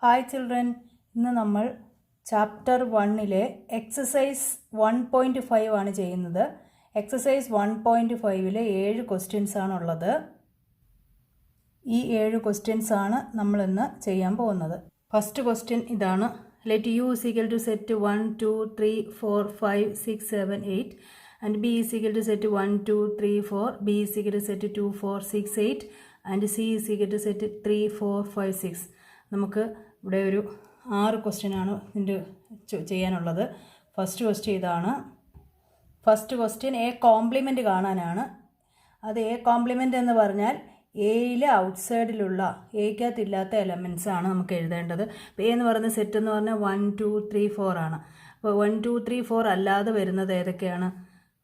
Hi children, ഇന്ന് നമ്മൾ chapter 1-ലെ exercise 1.5 ആണ് ചെയ്യുന്നത്. എക്സസൈസ് 1.5-ലെ 7 ക്വസ്റ്റ്യൻസ് ആണുള്ളത്. ഈ 7 ക്വസ്റ്റ്യൻസ് ആണ് നമ്മൾ ഇന്ന് ചെയ്യാൻ പോകുന്നത്. ഫസ്റ്റ് ക്വസ്റ്റ്യൻ ഇതാണ്. Let U is equal to set 1, 2, 3, 4, 5, 6, 7, 8 and b is equal to set 1, 2, 3, 4, b is equal to set 2, 4, 6, 8 and c is equal to set 3, 4, 5, 6. നമുക്ക് ഇവിടെ ഒരു 6 ക്വസ്റ്റ്യനാണ് ഇതിൻ്റെ ചെയ്യാനുള്ളത്. ഫസ്റ്റ് ക്വസ്റ്റ്യൻ ഇതാണ്. ഫസ്റ്റ് ക്വസ്റ്റ്യൻ എ കോംപ്ലിമെൻറ്റ് കാണാനാണ്. അത് എ കോംപ്ലിമെൻറ്റ് എന്ന് പറഞ്ഞാൽ എയിലെ ഔട്ട്സൈഡിലുള്ള എയ്ക്കകത്തില്ലാത്ത എലമെൻറ്റ്സ് ആണ് നമുക്ക് എഴുതേണ്ടത്. അപ്പോൾ എ എന്ന് പറയുന്ന സെറ്റ് എന്ന് പറഞ്ഞാൽ 1, 2, 3, 4 ആണ്. അപ്പോൾ 1, 2, 3, 4 അല്ലാതെ വരുന്നത് ഏതൊക്കെയാണ്?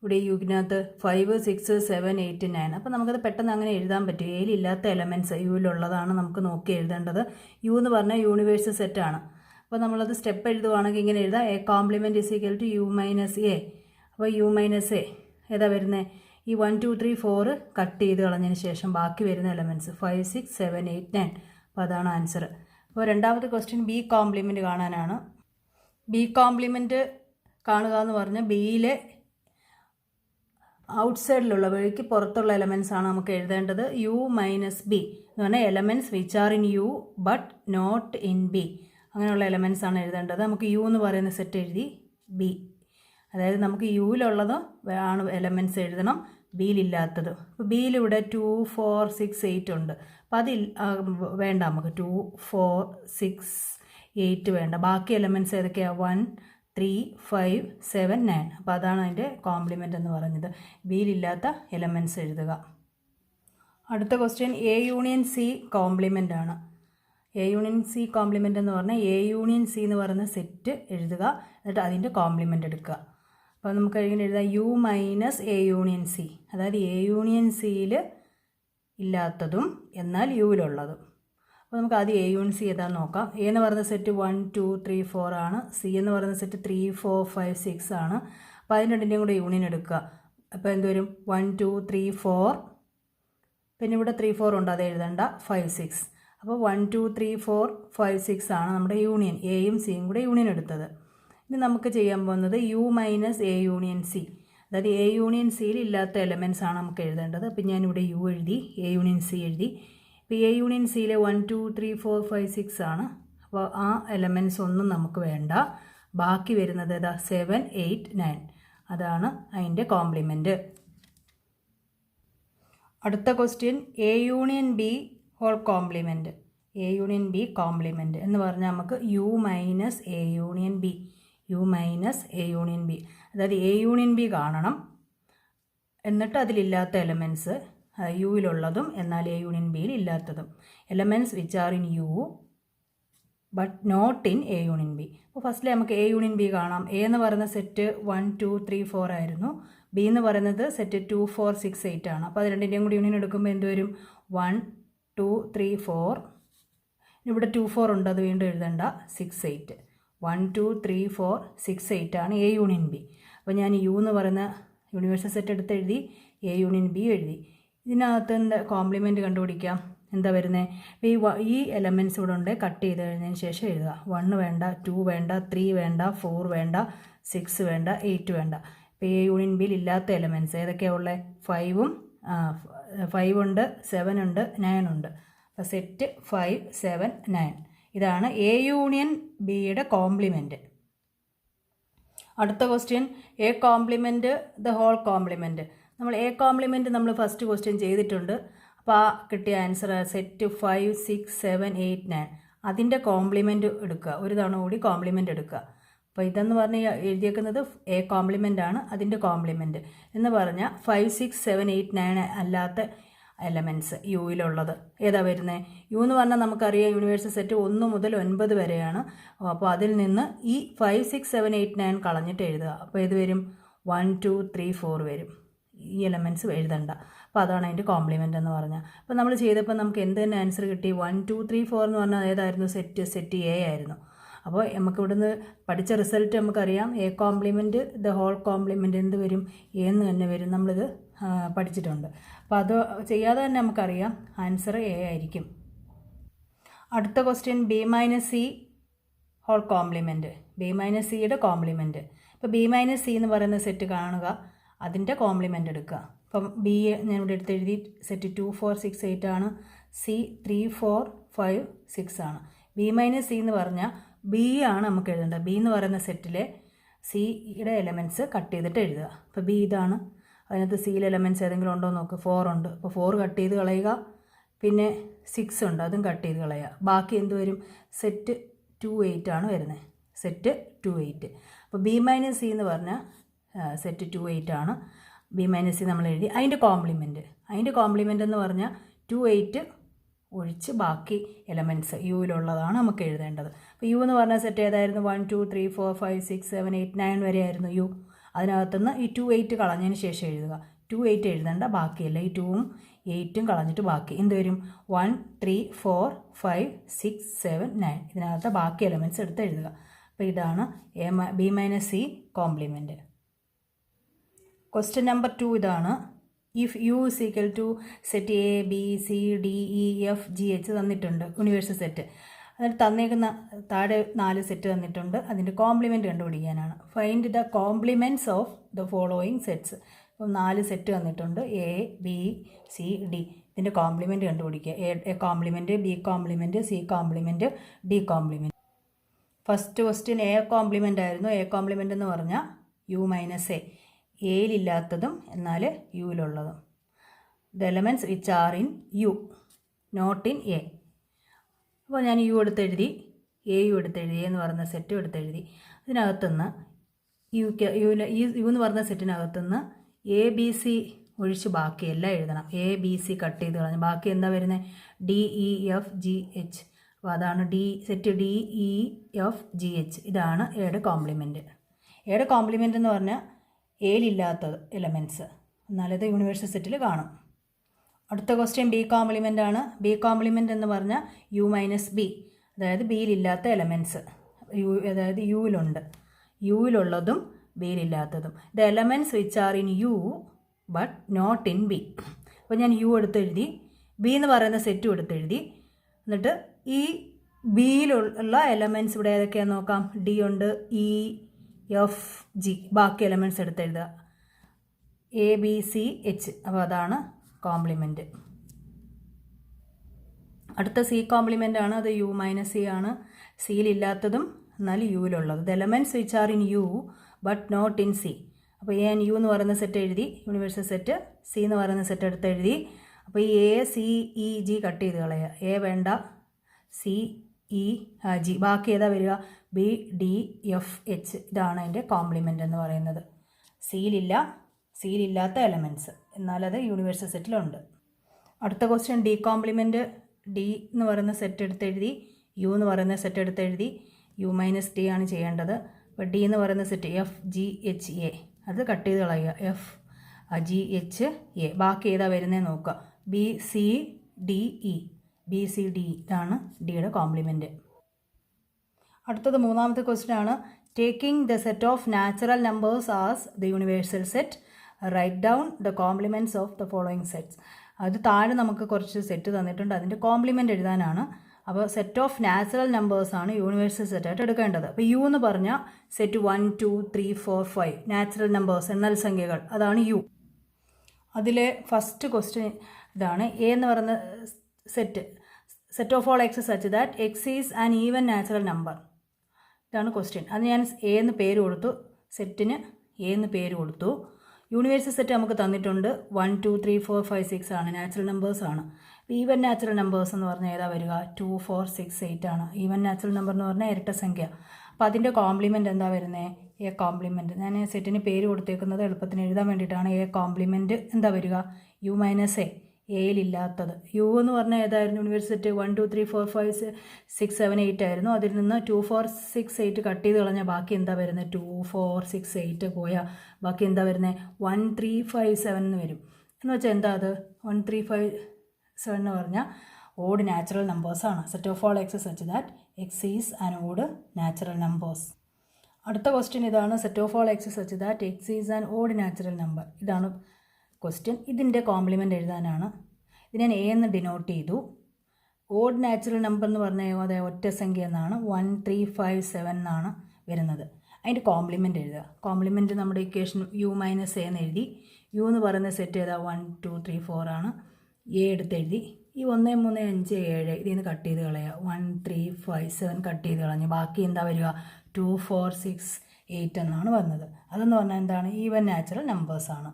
ഇവിടെ യുവിനകത്ത് 5, 6, 7, 8, 9. അപ്പോൾ നമുക്കത് പെട്ടെന്ന് അങ്ങനെ എഴുതാൻ പറ്റും. എയിലില്ലാത്ത എലമെൻറ്റ്സ് യുവിലുള്ളതാണ് നമുക്ക് നോക്കി എഴുതേണ്ടത്. യു എന്ന് പറഞ്ഞാൽ യൂണിവേഴ്സൽ സെറ്റാണ്. അപ്പോൾ നമ്മളത് സ്റ്റെപ്പ് എഴുതുവാണെങ്കിൽ ഇങ്ങനെ എഴുതാം. A complement is equal to U minus A. അപ്പോൾ യു മൈനസ് എ ഏതാ വരുന്നത്? ഈ 1, 2, 3, 4 കട്ട് ചെയ്ത് കളഞ്ഞതിന് ശേഷം ബാക്കി വരുന്ന എലമെൻറ്റ്സ് 5, 6, 7, 8, 9. അപ്പോൾ അതാണ് ആൻസർ. അപ്പോൾ രണ്ടാമത്തെ ക്വസ്റ്റ്യൻ ബി കോംപ്ലിമെൻറ്റ് കാണാനാണ്. ബി കോംപ്ലിമെൻറ്റ് കാണുക എന്ന് പറഞ്ഞാൽ ബിയിലെ ഔട്ട്സൈഡിലുള്ള വഴിക്ക് പുറത്തുള്ള എലമെൻറ്റ്സ് ആണ് നമുക്ക് എഴുതേണ്ടത്. യു മൈനസ് ബി എന്ന് പറഞ്ഞാൽ elements which are in U but not in B, അങ്ങനെയുള്ള എലമെൻറ്റ്സ് ആണ് എഴുതേണ്ടത്. നമുക്ക് യു എന്ന് പറയുന്ന സെറ്റ് എഴുതി ബി, അതായത് നമുക്ക് യുവിലുള്ളത് ആണ് എലമെൻറ്റ്സ് എഴുതണം, ബിയിലില്ലാത്തത്. അപ്പോൾ ബിയിലിവിടെ 2, 4, 6, 8 ഉണ്ട്. അപ്പോൾ അതിൽ വേണ്ട, നമുക്ക് 2, 4, 6, 8 വേണ്ട. ബാക്കി എലമെൻറ്റ്സ് ഏതൊക്കെയാണ്? 1, 3, 5, 7, 9. അപ്പോൾ അതാണ് അതിൻ്റെ കോംപ്ലിമെൻ്റ് എന്ന് പറഞ്ഞത്. ബിയിലില്ലാത്ത എലമെൻറ്റ്സ് എഴുതുക. അടുത്ത question A union C compliment ആണ്. എ യൂണിയൻ സി കോംപ്ലിമെൻ്റ് എന്ന് പറഞ്ഞാൽ എ യൂണിയൻ സി എന്ന് പറയുന്ന സെറ്റ് എഴുതുക, എന്നിട്ട് അതിൻ്റെ കോംപ്ലിമെൻ്റ് എടുക്കുക. അപ്പോൾ നമുക്ക് എങ്ങനെ എഴുതാം? U minus A union C, അതായത് എ യൂണിയൻ സിയിൽ ഇല്ലാത്തതും എന്നാൽ യുവിലുള്ളതും. അപ്പോൾ നമുക്ക് ആദ്യം എ യൂണിയൻ സി ഏതാന്ന് നോക്കാം. എ എന്ന് പറയുന്ന സെറ്റ് 1, 2, 3, 4 ആണ്. സി എന്ന് പറയുന്ന സെറ്റ് 3, 4, 5, 6 ആണ്. അപ്പോൾ അതിന് രണ്ടിൻ്റെയും കൂടെ യൂണിയൻ എടുക്കുക. അപ്പോൾ എന്ത് വരും? 1, 2, 3, 4, പിന്നെ ഇവിടെ 3, 4 ഉണ്ട്, അത് എഴുതണ്ട. 5, 6. അപ്പോൾ 1, 2, 3, 4, 5, 6 ആണ് നമ്മുടെ യൂണിയൻ. എയും സിയും കൂടെ യൂണിയൻ എടുത്തത്. ഇനി നമുക്ക് ചെയ്യാൻ പോകുന്നത് U minus A union C, അതായത് എ യൂണിയൻ സിയിൽ ഇല്ലാത്ത എലമെൻറ്റ്സ് ആണ് നമുക്ക് എഴുതേണ്ടത്. അപ്പോൾ ഞാനിവിടെ യു എഴുതി, എ യൂണിയൻ സി എഴുതി. ഇപ്പോൾ എ യൂണിയൻ സിയിലെ 1, 2, 3, 4, 5, 6 ആണ്. അപ്പോൾ ആ എലമെൻറ്റ്സ് ഒന്നും നമുക്ക് വേണ്ട. ബാക്കി വരുന്നത് ഏതാ? 7, 8, 9. അതാണ് അതിൻ്റെ കോംപ്ലിമെൻറ്റ്. അടുത്ത question A union B whole complement. A union B complement എന്ന് പറഞ്ഞാൽ നമുക്ക് U minus A union B, U minus A union B, അതായത് എ യൂണിയൻ ബി കാണണം, എന്നിട്ട് അതിലില്ലാത്ത എലമെൻറ്റ്സ് യുവിലുള്ളതും എന്നാൽ എ യൂണിയൻ ബിയിൽ ഇല്ലാത്തതും. Elements which are in U but not in A union B. അപ്പോൾ ഫസ്റ്റിൽ നമുക്ക് എ യൂണിയൻ ബി കാണാം. എ എന്ന് പറയുന്ന സെറ്റ് 1, 2, 3, 4 ആയിരുന്നു. ബി എന്ന് പറയുന്നത് സെറ്റ് 2, 4, 6, 8 ആണ്. അപ്പോൾ അത് രണ്ടിൻ്റെയും കൂടി യൂണിയൻ എടുക്കുമ്പോൾ എന്ത് വരും? 1, 2, 3, 4. ഇവിടെ 2, 4 ഉണ്ട്, അത് വീണ്ടും എഴുതണ്ട. 6, 8. 1, 2, 3, 4, 6, 8 ആണ് എ യൂണിയൻ ബി. അപ്പോൾ ഞാൻ യു എന്ന് പറയുന്ന യൂണിവേഴ്സൽ സെറ്റ് എടുത്ത് എഴുതി, എ യൂണിയൻ ബി എഴുതി. ഇതിനകത്ത് എന്താ കോംപ്ലിമെൻറ്റ് കണ്ടുപിടിക്കാം? എന്താ വരുന്നത്? അപ്പോൾ ഈ എലമെൻറ്റ്സ് ഇവിടെ ഉണ്ട്, കട്ട് ചെയ്ത് കഴിഞ്ഞതിന് ശേഷം എഴുതുക. 1 വേണ്ട, 2 വേണ്ട, 3 വേണ്ട, 4 വേണ്ട, 6 വേണ്ട, 8 വേണ്ട. ഇപ്പോൾ എ യൂണിയൻ ബിയിൽ ഇല്ലാത്ത എലമെൻറ്റ്സ് ഏതൊക്കെയാണ് ഉള്ളത്? 5 ഉണ്ട്, 7 ഉണ്ട്, 9 ഉണ്ട്. അപ്പോൾ സെറ്റ് 5, 7, 9 ഇതാണ് എ യൂണിയൻ ബിയുടെ കോംപ്ലിമെൻറ്റ്. അടുത്ത question A complement the whole complement. നമ്മൾ എ കോംപ്ലിമെൻറ്റ് നമ്മൾ ഫസ്റ്റ് ക്വസ്റ്റ്യൻ ചെയ്തിട്ടുണ്ട്. അപ്പോൾ ആ കിട്ടിയ ആൻസർ സെറ്റ് 5, 6, 7, 8, 9 അതിൻ്റെ കോംപ്ലിമെൻറ്റ് എടുക്കുക. ഒരു തവണ കൂടി കോംപ്ലിമെൻറ്റ് എടുക്കുക. അപ്പോൾ ഇതെന്ന് പറഞ്ഞാൽ എഴുതിയേക്കുന്നത് എ കോംപ്ലിമെൻ്റ് ആണ്, അതിൻ്റെ കോംപ്ലിമെൻറ്റ് എന്ന് പറഞ്ഞാൽ 5, 6, 7, 8, 9 അല്ലാത്ത എലമെൻറ്റ്സ് യുവിലുള്ളത് ഏതാ വരുന്നത്? യു എന്ന് പറഞ്ഞാൽ നമുക്കറിയാം യൂണിവേഴ്സൽ സെറ്റ് 1 മുതൽ 9 വരെയാണ്. അപ്പോൾ അതിൽ നിന്ന് ഈ 5, 6, 7, 8, 9 കളഞ്ഞിട്ട് എഴുതുക. അപ്പോൾ ഇത് വരും 1, 2, 3, 4 വരും. ഈ എലമെൻറ്റ്സ് എഴുതണ്ട. അപ്പോൾ അതാണ് അതിൻ്റെ കോംപ്ലിമെൻ്റ് എന്ന് പറഞ്ഞാൽ. അപ്പോൾ നമ്മൾ ചെയ്തപ്പോൾ നമുക്ക് എന്ത് തന്നെ ആൻസർ കിട്ടി? 1, 2, 3, 4 എന്ന് പറഞ്ഞാൽ ഏതായിരുന്നു? സെറ്റ് എ ആയിരുന്നു. അപ്പോൾ നമുക്ക് ഇവിടുന്ന് പഠിച്ച റിസൾട്ട് നമുക്കറിയാം. A complement the whole complement എന്ത് വരും? എ എന്ന് തന്നെ വരും. നമ്മളിത് പഠിച്ചിട്ടുണ്ട്. അപ്പോൾ അത് ചെയ്യാതെ തന്നെ നമുക്കറിയാം ആൻസർ എ ആയിരിക്കും. അടുത്ത question B minus C whole complement, B minus സിയുടെ കോംപ്ലിമെൻറ്റ്. ഇപ്പോൾ ബി മൈനസ് സി എന്ന് പറയുന്ന സെറ്റ് കാണുക, അതിൻ്റെ കോംപ്ലിമെൻ്റ് എടുക്കുക. അപ്പം ബി ഞാൻ ഇവിടെ എടുത്ത് എഴുതി, സെറ്റ് 2 4 6 8 ആണ്, സി 3 4 5 6 ആണ്. ബി മൈനസ് സി എന്ന് പറഞ്ഞാൽ ബി ആണ് നമുക്ക് എഴുതേണ്ടത്. ബി എന്ന് പറയുന്ന സെറ്റിലെ സിയുടെ എലമെൻറ്റ്സ് കട്ട് ചെയ്തിട്ട് എഴുതുക. അപ്പോൾ ബി ഇതാണ്, അതിനകത്ത് സിയിലെ എലമെൻറ്റ്സ് ഏതെങ്കിലും ഉണ്ടോ എന്ന് നോക്കുക. 4 ഉണ്ട്, അപ്പോൾ 4 കട്ട് ചെയ്ത് കളയുക. പിന്നെ 6 ഉണ്ട്, അതും കട്ട് ചെയ്ത് കളയുക. ബാക്കി എന്ത് വരും? സെറ്റ് 2 8 ആണ് വരുന്നത്, സെറ്റ് 2 8. അപ്പോൾ ബി മൈനസ് സി എന്ന് പറഞ്ഞാൽ സെറ്റ് 2 8 ആണ്. ബി മൈനസ് സി നമ്മൾ എഴുതി. അതിൻ്റെ കോംപ്ലിമെൻ്റ് എന്ന് പറഞ്ഞാൽ 2 8 ഒഴിച്ച് ബാക്കി എലമെൻറ്റ്സ് യുവിലുള്ളതാണ് നമുക്ക് എഴുതേണ്ടത്. അപ്പോൾ യു എന്ന് പറഞ്ഞ സെറ്റ് ഏതായിരുന്നു? 1 2 3 4 5 6 7 8 9 വരെ ആയിരുന്നു യു. അതിനകത്തുനിന്ന് ഈ 2 8 കളഞ്ഞതിന് ശേഷം എഴുതുക. 2 8 എഴുതേണ്ട, ബാക്കിയല്ല. ഈ 2ഉം 8ഉം കളഞ്ഞിട്ട് ബാക്കി എന്ത് വരും? 1 3 4 5 6 7 9. ഇതിനകത്ത് ബാക്കി എലമെൻറ്റ്സ് എടുത്ത് എഴുതുക. അപ്പോൾ ഇതാണ് B minus C complement. Question number 2 ഇതാണ്. If U is equal to set A B C D E F G H തന്നിട്ടുണ്ട്, യൂണിവേഴ്സൽ സെറ്റ്. അതിന് തന്നേക്കുന്ന താഴെ 4 സെറ്റ് തന്നിട്ടുണ്ട്, അതിൻ്റെ കോംപ്ലിമെൻറ്റ് കണ്ടുപിടിക്കാനാണ്. Find the complements of the following sets. അപ്പോൾ 4 set തന്നിട്ടുണ്ട്, എ ബി സി ഡി. ഇതിൻ്റെ കോംപ്ലിമെൻറ്റ് കണ്ടുപിടിക്കുക. A complement, B complement, C complement, D complement. First question A complement ആയിരുന്നു. എ കോംപ്ലിമെൻ്റ് എന്ന് പറഞ്ഞാൽ യു മൈനസ് എ, എയിലില്ലാത്തതും എന്നാൽ യുവിലുള്ളതും. The elements which are in U not in A. അപ്പോൾ ഞാൻ യു എടുത്തെഴുതി, എ യു എടുത്തെഴുതി, എന്ന് പറയുന്ന സെറ്റും എടുത്തെഴുതി. അതിനകത്തുനിന്ന് യു എന്ന് പറയുന്ന സെറ്റിനകത്തുനിന്ന് എ ബി സി ഒഴിച്ച് ബാക്കിയെല്ലാം എഴുതണം. എ ബി സി കട്ട് ചെയ്ത് കളഞ്ഞ് ബാക്കി എന്താ വരുന്നത്? D E F G H. അപ്പോൾ അതാണ് set D E F G H. ഇതാണ് എയുടെ കോംപ്ലിമെൻറ്റ്. എയുടെ കോംപ്ലിമെൻ്റ് എന്ന് പറഞ്ഞാൽ എയിലില്ലാത്ത എലമെൻറ്റ്സ്, എന്നാലത് യൂണിവേഴ്സൽ സെറ്റിൽ കാണും. അടുത്ത ക്വസ്റ്റ്യൻ ബി കോംപ്ലിമെൻ്റ് ആണ്. ബി കോംപ്ലിമെൻ്റ് എന്ന് പറഞ്ഞാൽ യു മൈനസ് ബി, അതായത് ബിയിലില്ലാത്ത എലമെൻറ്റ്സ് അതായത് യുവിലുള്ളതും ബിയിലില്ലാത്തതും. The elements which are in U but not in B. അപ്പോൾ ഞാൻ യു എടുത്തെഴുതി, ബി എന്ന് പറയുന്ന സെറ്റും എടുത്തെഴുതി. എന്നിട്ട് ഈ ബിയിലുള്ള എലമെൻറ്റ്സ് ഇവിടെ ഏതൊക്കെയാണെന്ന് നോക്കാം. ഡി ഉണ്ട്, ഇ എഫ് ജി, ബാക്കി എലമെൻറ്റ്സ് എടുത്തെഴുതുക. A B C H. അപ്പോൾ അതാണ് കോംപ്ലിമെൻറ്റ്. അടുത്ത സി കോംപ്ലിമെൻ്റ് ആണ്. അത് യു മൈനസ് സി ആണ്. സിയിലില്ലാത്തതും എന്നാൽ യുവിലുള്ളത്. The elements which are in U but not in C. അപ്പോൾ ഞാൻ യു എന്ന് പറയുന്ന സെറ്റ് എഴുതി, യൂണിവേഴ്സൽ സെറ്റ്. സി എന്ന് പറയുന്ന സെറ്റ് എടുത്തെഴുതി. അപ്പോൾ ഈ A C E G cut ചെയ്ത് കളയുക. എ വേണ്ട, സി ഇ ജി, ബാക്കി ഏതാ വരിക? B D F H. ഇതാണ് അതിൻ്റെ കോംപ്ലിമെൻ്റ് എന്ന് പറയുന്നത്. സിയിലില്ലാത്ത എലമെൻറ്റ്സ്, എന്നാലത് യൂണിവേഴ്സൽ സെറ്റിലുണ്ട്. അടുത്ത ക്വസ്റ്റ്യൻ ഡി കോംപ്ലിമെൻറ്റ്. ഡി എന്ന് പറയുന്ന സെറ്റ് എടുത്തെഴുതി, യു എന്ന് പറയുന്ന സെറ്റ് എടുത്തെഴുതി. യു മൈനസ് ഡി ആണ് ചെയ്യേണ്ടത്. അപ്പോൾ ഡി എന്ന് പറയുന്ന set F G H A, അത് കട്ട് ചെയ്ത് കളയുക. എഫ് ജി എച്ച് എ, ബാക്കി ഏതാ വരുന്നത് നോക്കുക. B C D E, B C D ഇതാണ് ഡിയുടെ കോംപ്ലിമെൻറ്റ്. അടുത്തത് മൂന്നാമത്തെ ക്വസ്റ്റ്യൻ ആണ്. Taking the set of natural numbers as the universal set, right down the complements of the following sets. അത് താഴെ നമുക്ക് കുറച്ച് സെറ്റ് തന്നിട്ടുണ്ട്, അതിൻ്റെ കോംപ്ലിമെൻ്റ് എഴുതാനാണ്. അപ്പോൾ സെറ്റ് ഓഫ് നാച്ചുറൽ നമ്പേഴ്സാണ് യൂണിവേഴ്സൽ സെറ്റായിട്ട് എടുക്കേണ്ടത്. അപ്പോൾ യു എന്ന് പറഞ്ഞാൽ സെറ്റ് 1 2 3 4 5 നാച്ചുറൽ നമ്പേഴ്സ്, എണ്ണൽ സംഖ്യകൾ, അതാണ് യു. അതിലെ ഫസ്റ്റ് ക്വസ്റ്റ്യൻ ഇതാണ്. എ എന്ന് പറയുന്ന set of all x such that x is an even natural number. ഇതാണ് ക്വസ്റ്റ്യൻ. അത് ഞാൻ എ എന്ന് പേര് കൊടുത്തു, സെറ്റിന് എ എന്ന് പേര് കൊടുത്തു. യൂണിവേഴ്സൽ സെറ്റ് നമുക്ക് തന്നിട്ടുണ്ട്. 1 2 3 4 5 6 ആണ്, നാച്ചുറൽ നമ്പേഴ്സ് ആണ്. ഈവൻ നാച്ചുറൽ നമ്പേഴ്സ് എന്ന് പറഞ്ഞാൽ ഏതാ വരിക? 2 4 6 8 ആണ്. ഈവൻ നാച്ചുറൽ നമ്പർ എന്ന് പറഞ്ഞാൽ ഇരട്ട സംഖ്യ. അപ്പോൾ അതിൻ്റെ കോംപ്ലിമെൻ്റ് എന്താ വരുന്നത്? A compliment. ഞാൻ സെറ്റിന് പേര് കൊടുത്തേക്കുന്നത് എളുപ്പത്തിന് എഴുതാൻ വേണ്ടിയിട്ടാണ്. എ കോംപ്ലിമെൻറ്റ് എന്താ വരിക? യു മൈനസ് എ, എയിലില്ലാത്തത്. യു എന്ന് പറഞ്ഞാൽ ഏതായിരുന്നു? യൂണിവേഴ്സൽ സെറ്റ് 1 2 3 4 5 6 7 8 ആയിരുന്നു. അതിൽ നിന്ന് 2 4 6 8 കട്ട് ചെയ്ത് കളഞ്ഞാൽ ബാക്കി എന്താ വരുന്നത്? 2 4 6 8 പോയാൽ ബാക്കി എന്താ വരുന്നത്? 1 3 5 7 എന്ന് വരും. എന്ന് വെച്ചാൽ എന്താ അത്? 1 3 5 7 എന്ന് പറഞ്ഞാൽ ഓഡ് നാച്ചുറൽ നമ്പേഴ്സാണ്. Set of all x such that x is an odd natural numbers. അടുത്ത ക്വസ്റ്റ്യൻ ഇതാണ്. Set of all x such that x is an odd natural number. ഇതാണ് ക്വസ്റ്റ്യൻ. ഇതിൻ്റെ കോംപ്ലിമെൻ്റ് എഴുതാനാണ്. ഇത് ഞാൻ എ എന്ന് ഡിനോട്ട് ചെയ്തു. ഓഡ് നാച്ചുറൽ നമ്പർ എന്ന് പറഞ്ഞാൽ അതെ ഒറ്റ സംഖ്യ എന്നാണ് 1357 എന്നാണ് വരുന്നത്. അതിൻ്റെ കോംപ്ലിമെൻ്റ് എഴുതുക. കോംപ്ലിമെൻറ്റ് നമ്മുടെ ഇക്വേഷൻ u മൈനസ് എ എന്ന് എഴുതി. യു എന്ന് പറയുന്ന സെറ്റ് ഏതാ 1 2 3 4 ആണ്. എ എടുത്ത് എഴുതി. ഈ 1 3 5 7 ഇതിൽ നിന്ന് കട്ട് ചെയ്ത് കളയുക. 1 3 5 7 കട്ട് ചെയ്ത് കളഞ്ഞ് ബാക്കി എന്താ വരിക 2 4 6 8 എന്നാണ് വന്നത്. അതെന്ന് പറഞ്ഞാൽ എന്താണ്? ഈവൻ നാച്ചുറൽ നമ്പേഴ്സാണ്.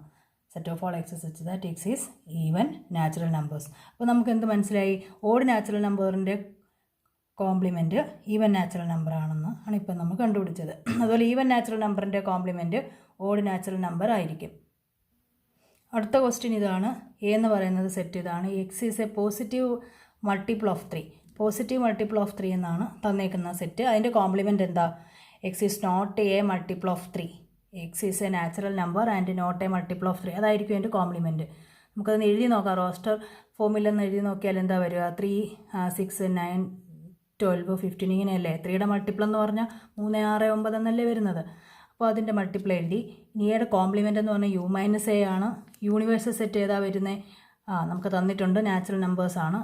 Set of all x such that x is even natural numbers. അപ്പോൾ നമുക്ക് എന്ത് മനസ്സിലായി? ഓഡ് നാച്ചുറൽ നമ്പറിൻ്റെ കോംപ്ലിമെൻറ്റ് ഈവൻ നാച്ചുറൽ നമ്പർ ആണെന്ന് ആണ് ഇപ്പം നമ്മൾ കണ്ടുപിടിച്ചത്. അതുപോലെ ഈവൻ നാച്ചുറൽ നമ്പറിൻ്റെ കോംപ്ലിമെൻറ്റ് ഓഡ് നാച്ചുറൽ നമ്പർ ആയിരിക്കും. അടുത്ത ക്വസ്റ്റ്യൻ ഇതാണ്. എ എന്ന് പറയുന്നത് സെറ്റ് ഇതാണ്. X is a positive multiple of 3. Positive multiple of 3 എന്നാണ് തന്നേക്കുന്ന സെറ്റ്. അതിൻ്റെ കോംപ്ലിമെൻറ്റ് എന്താ? X is not a multiple of 3. X is a natural number and not a multiple of 3. അതായിരിക്കും അതിൻ്റെ കോംപ്ലിമെൻറ്റ്. നമുക്കതൊന്ന് എഴുതി നോക്കാം. റോസ്റ്റർ ഫോമിലൊന്ന് എഴുതി നോക്കിയാൽ എന്താ വരിക? 3 6 9 12 15 ഇങ്ങനെയല്ലേ? 3യുടെ മൾട്ടിപ്പിൾ എന്ന് പറഞ്ഞാൽ 3 6 9 എന്നല്ലേ വരുന്നത്. അപ്പോൾ അതിൻ്റെ മൾട്ടിപ്പിൾ എഴുതി. ഇനി എയുടെ കോംപ്ലിമെൻ്റ് എന്ന് പറഞ്ഞാൽ u മൈനസ് എ ആണ്. യൂണിവേഴ്സൽ സെറ്റ് ഏതാ വരുന്നത്? നമുക്ക് തന്നിട്ടുണ്ട് നാച്ചുറൽ നമ്പേഴ്സാണ്.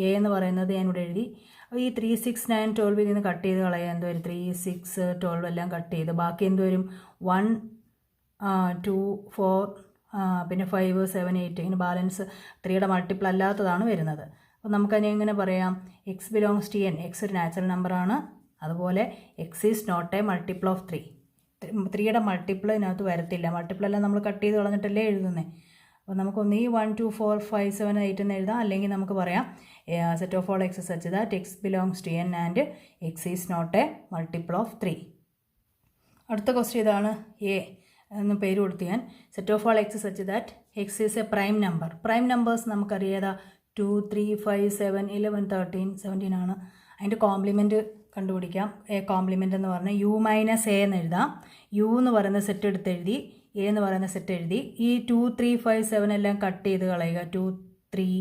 എ എന്ന് പറയുന്നത് ഞാൻ ഇവിടെ എഴുതി. അപ്പോൾ ഈ 3 6 9 12 ഇതിൽ നിന്ന് കട്ട് ചെയ്ത് കളയാൻ എന്ത് വരും? 3 6 12 എല്ലാം കട്ട് ചെയ്ത് ബാക്കി എന്ത് വരും? 1 2 4 പിന്നെ 5 7 8 ഇങ്ങനെ ബാലൻസ് 3യുടെ മൾട്ടിപ്പിൾ അല്ലാത്തതാണ് വരുന്നത്. അപ്പോൾ നമുക്കതിനെ എങ്ങനെ പറയാം? X belongs to N. X ഒരു നാച്ചുറൽ നമ്പറാണ്. അതുപോലെ x is not a multiple of 3. 3യുടെ മൾട്ടിപ്പിൾ ഇതിനകത്ത് വരത്തില്ല. മൾട്ടിപ്പിൾ എല്ലാം നമ്മൾ കട്ട് ചെയ്ത് കളഞ്ഞിട്ടല്ലേ എഴുതുന്നത്. അപ്പോൾ നമുക്കൊന്ന് ഈ 1 2 4 5 7 8 എന്ന് എഴുതാം. അല്ലെങ്കിൽ നമുക്ക് പറയാം set of all x such that x belongs to N and x is not a multiple of 3. അടുത്ത ക്വസ്റ്റ്യൻ ഇതാണ്. എ എന്ന് പേര് കൊടുത്ത് ഞാൻ. Set of all x such that x is a prime number. Prime numbers നമുക്കറിയാം 2 3 5 7 11 13 17 ആണ്. അതിൻ്റെ compliment കണ്ടുപിടിക്കാം. എ കോംപ്ലിമെൻ്റ് എന്ന് പറഞ്ഞാൽ u മൈനസ് എ എന്ന് എഴുതാം. യു എന്ന് പറയുന്ന സെറ്റ് എടുത്ത് എഴുതി. എ എന്ന് പറയുന്ന സെറ്റ് എഴുതി. ഈ 2 3 5 7 എല്ലാം കട്ട് ചെയ്ത് കളയുക. 2 3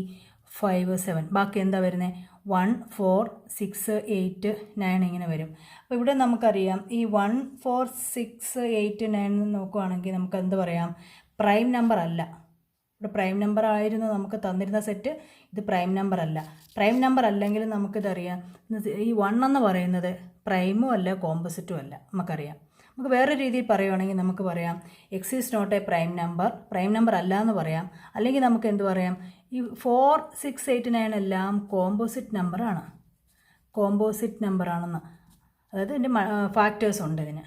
5 7 ബാക്കി എന്താ വരുന്നത്? 1 4 6 8 9 ഇങ്ങനെ വരും. അപ്പോൾ ഇവിടെ നമുക്കറിയാം ഈ 1 4 6 8 9 നോക്കുകയാണെങ്കിൽ നമുക്ക് എന്ത് പറയാം? പ്രൈം നമ്പർ അല്ല. ഇവിടെ പ്രൈം നമ്പർ ആയിരുന്നു നമുക്ക് തന്നിരുന്ന സെറ്റ്. ഇത് പ്രൈം നമ്പർ അല്ല. പ്രൈം നമ്പർ അല്ലെങ്കിൽ നമുക്കിതറിയാം. ഈ 1 എന്ന് പറയുന്നത് പ്രൈമും അല്ല കോമ്പോസിറ്റും അല്ല. നമുക്കറിയാം. നമുക്ക് വേറെ രീതിയിൽ പറയുകയാണെങ്കിൽ നമുക്ക് പറയാം x is not a prime number. Prime number അല്ല എന്ന് പറയാം. അല്ലെങ്കിൽ നമുക്ക് എന്ത് പറയാം? ഈ 4 6 8 9 എല്ലാം കോമ്പോസിറ്റ് നമ്പറാണ്. കോമ്പോസിറ്റ് നമ്പറാണെന്ന്. അതായത് ഇതിൻ്റെ ഫാക്ടേഴ്സ് ഉണ്ട്. ഇതിന്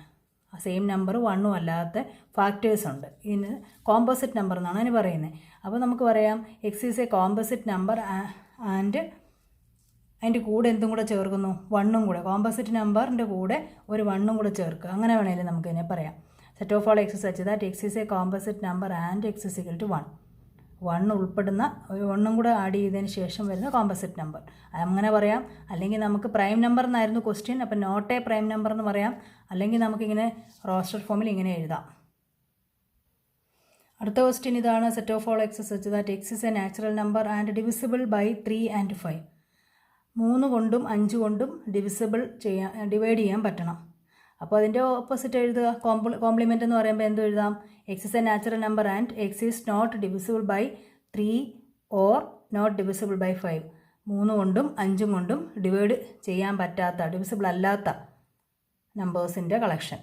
സെയിം നമ്പർ 1ഉം അല്ലാത്ത ഫാക്ടേഴ്സ് ഉണ്ട്. ഇതിന് കോമ്പോസിറ്റ് നമ്പർ എന്നാണ് അതിന് പറയുന്നത്. അപ്പോൾ നമുക്ക് പറയാം x is a composite number and അതിൻ്റെ കൂടെ എന്തും കൂടെ ചേർക്കുന്നു? 1ഉം കൂടെ. കോമ്പോസിറ്റ് നമ്പറിൻ്റെ കൂടെ ഒരു 1ഉം കൂടെ ചേർക്കുക. അങ്ങനെ വേണമെങ്കിൽ നമുക്കിതിനെ പറയാം. Set of all x such that x is a composite number and x is equal to 1. 1 ഉൾപ്പെടുന്ന ഒരു 1ഉം കൂടെ ആഡ് ചെയ്തതിന് ശേഷം വരുന്ന കോമ്പോസിറ്റ് നമ്പർ. അങ്ങനെ പറയാം. അല്ലെങ്കിൽ നമുക്ക് പ്രൈം നമ്പർ എന്നായിരുന്നു ക്വസ്റ്റ്യൻ. അപ്പം നോട്ട് എ പ്രൈം നമ്പർ എന്ന് പറയാം. അല്ലെങ്കിൽ നമുക്കിങ്ങനെ റോസ്റ്റർ ഫോമിൽ ഇങ്ങനെ എഴുതാം. അടുത്ത ക്വസ്റ്റ്യൻ ഇതാണ്. Set of all x such that x is a natural number and divisible by 3 and 5. 3 കൊണ്ടും 5 കൊണ്ടും ഡിവൈഡ് ചെയ്യാൻ പറ്റണം. അപ്പോൾ അതിൻ്റെ ഓപ്പോസിറ്റ് എഴുതുക. കോംപ്ലിമെൻ്റ് എന്ന് പറയുമ്പോൾ എന്ത് എഴുതാം? X is a natural number and x is not divisible by 3 or not divisible by 5. 3 കൊണ്ടും 5 കൊണ്ടും ഡിവൈഡ് ചെയ്യാൻ പറ്റാത്ത, ഡിവിസിബിൾ അല്ലാത്ത നമ്പേഴ്സിൻ്റെ കളക്ഷൻ.